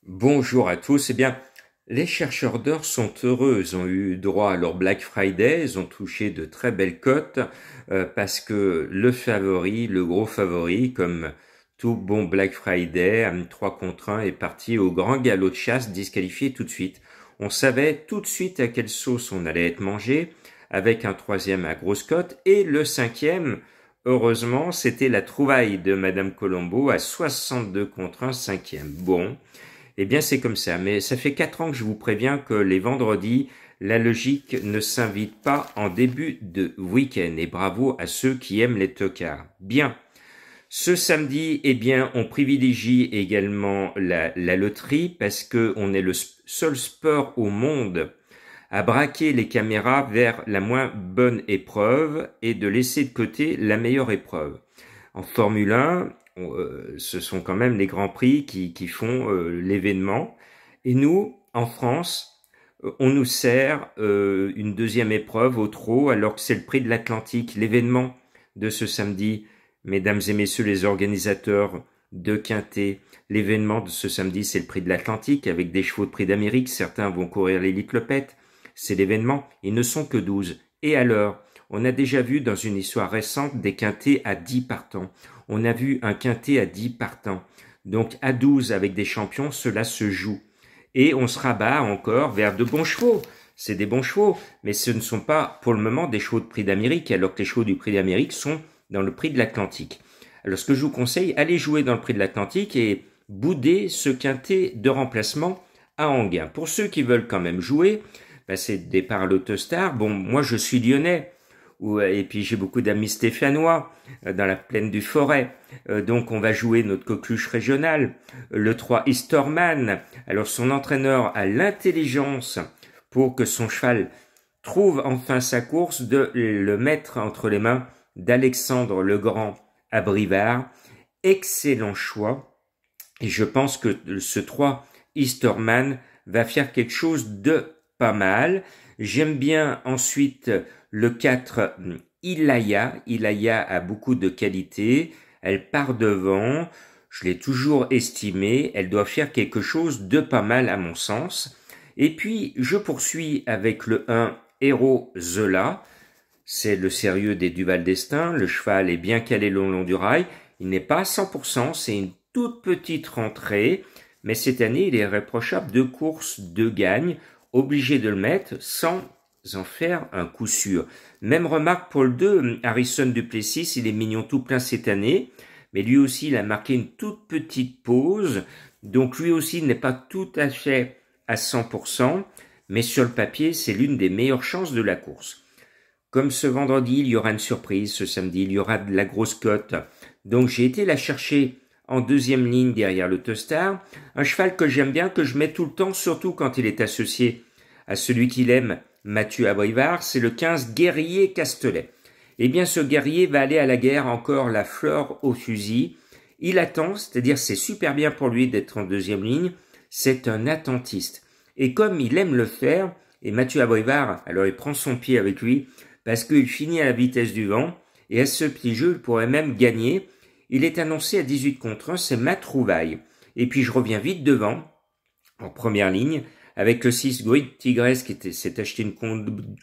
Bonjour à tous. Eh bien, les chercheurs d'or sont heureux. Ils ont eu droit à leur Black Friday. Ils ont touché de très belles cotes parce que le favori, le gros favori, comme tout bon Black Friday, à 3 contre 1, est parti au grand galop de chasse, disqualifié tout de suite. On savait tout de suite à quelle sauce on allait être mangé, avec un troisième à grosse cote, et le cinquième, heureusement, c'était la trouvaille de Madame Colombo à 62 contre 1, cinquième. Bon. Eh bien, c'est comme ça. Mais ça fait 4 ans que je vous préviens que les vendredis, la logique ne s'invite pas en début de week-end. Et bravo à ceux qui aiment les tocards. Bien. Ce samedi, eh bien, on privilégie également la loterie parce que on est le seul sport au monde à braquer les caméras vers la moins bonne épreuve et de laisser de côté la meilleure épreuve. En Formule 1, ce sont quand même les grands prix qui font l'événement. Et nous, en France, on nous sert une deuxième épreuve au trot alors que c'est le prix de l'Atlantique, l'événement de ce samedi. Mesdames et messieurs les organisateurs de Quintet, l'événement de ce samedi, c'est le prix de l'Atlantique avec des chevaux de prix d'Amérique. Certains vont courir l'élite Lopette. C'est l'événement. Ils ne sont que 12. Et alors, on a déjà vu dans une histoire récente des quintets à 10 partants. On a vu un quintet à 10 partants. Donc à 12 avec des champions, cela se joue. Et on se rabat encore vers de bons chevaux. C'est des bons chevaux, mais ce ne sont pas pour le moment des chevaux de prix d'Amérique, alors que les chevaux du prix d'Amérique sont dans le prix de l'Atlantique. Alors ce que je vous conseille, allez jouer dans le prix de l'Atlantique et boudez ce quintet de remplacement à Enghien. Pour ceux qui veulent quand même jouer, c'est départ à l'Autostar. Bon, moi je suis lyonnais, et puis j'ai beaucoup d'amis stéphanois dans la plaine du Forêt. Donc on va jouer notre coqueluche régionale, le 3 Easterman. Alors son entraîneur a l'intelligence pour que son cheval trouve enfin sa course de le mettre entre les mains d'Alexandre le Grand à Brivard. Excellent choix. Et je pense que ce 3 Easterman va faire quelque chose de pas mal. J'aime bien ensuite le 4 Ilaya. Ilaya a beaucoup de qualités. Elle part devant. Je l'ai toujours estimée. Elle doit faire quelque chose de pas mal à mon sens. Et puis, je poursuis avec le 1 Héros Zola. C'est le sérieux des Duval d'Estaing. Le cheval est bien calé le long du rail. Il n'est pas à 100%. C'est une toute petite rentrée. Mais cette année, il est irréprochable. 2 courses, 2 gagnes. Obligé de le mettre sans en faire un coup sûr. Même remarque pour le 2, Harrison Duplessis, il est mignon tout plein cette année, mais lui aussi il a marqué une toute petite pause, donc lui aussi il n'est pas tout à fait à 100%, mais sur le papier c'est l'une des meilleures chances de la course. Comme ce vendredi il y aura une surprise, ce samedi il y aura de la grosse cote, donc j'ai été la chercher en deuxième ligne derrière le Tostar, un cheval que j'aime bien, que je mets tout le temps, surtout quand il est associé à celui qu'il aime, Mathieu Abrivard, c'est le 15 Guerrier Castelet. Eh bien, ce guerrier va aller à la guerre encore la fleur au fusil. Il attend, c'est-à-dire c'est super bien pour lui d'être en deuxième ligne, c'est un attentiste. Et comme il aime le faire, et Mathieu Abrivard, alors il prend son pied avec lui, parce qu'il finit à la vitesse du vent, et à ce petit jeu, il pourrait même gagner. Il est annoncé à 18 contre 1, c'est ma trouvaille. Et puis je reviens vite devant, en première ligne, avec le 6 Great Tigress qui s'est acheté une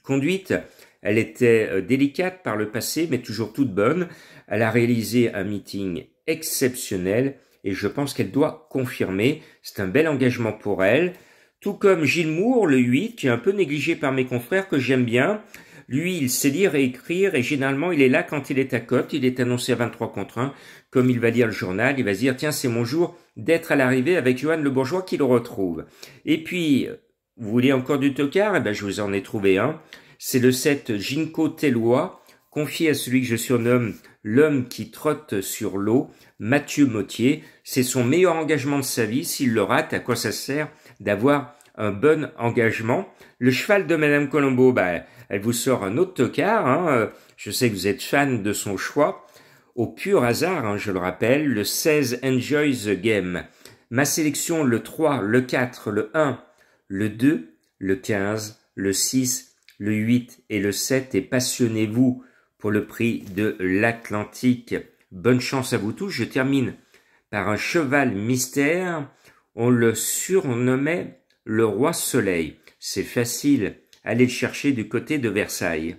conduite. Elle était délicate par le passé, mais toujours toute bonne. Elle a réalisé un meeting exceptionnel et je pense qu'elle doit confirmer. C'est un bel engagement pour elle. Tout comme Gilles Moore, le 8, qui est un peu négligé par mes confrères, que j'aime bien. Lui, il sait lire et écrire et généralement, il est là quand il est à cote. Il est annoncé à 23 contre 1. Comme il va lire le journal, il va se dire, tiens, c'est mon jour d'être à l'arrivée avec Johan Le Bourgeois qui le retrouve. Et puis, vous voulez encore du tocard? Eh ben, je vous en ai trouvé un. C'est le 7 Ginkgo Tellois, confié à celui que je surnomme l'homme qui trotte sur l'eau, Mathieu Mottier. C'est son meilleur engagement de sa vie. S'il le rate, à quoi ça sert d'avoir un bon engagement? Le cheval de Madame Colombo, elle vous sort un autre tocard. Hein. Je sais que vous êtes fan de son choix. Au pur hasard, hein, je le rappelle, le 16 Enjoy the Game. Ma sélection, le 3, le 4, le 1, le 2, le 15, le 6, le 8 et le 7. Et passionnez-vous pour le prix de l'Atlantique. Bonne chance à vous tous. Je termine par un cheval mystère on le surnommait le roi Soleil. C'est facile, allez le chercher du côté de Versailles.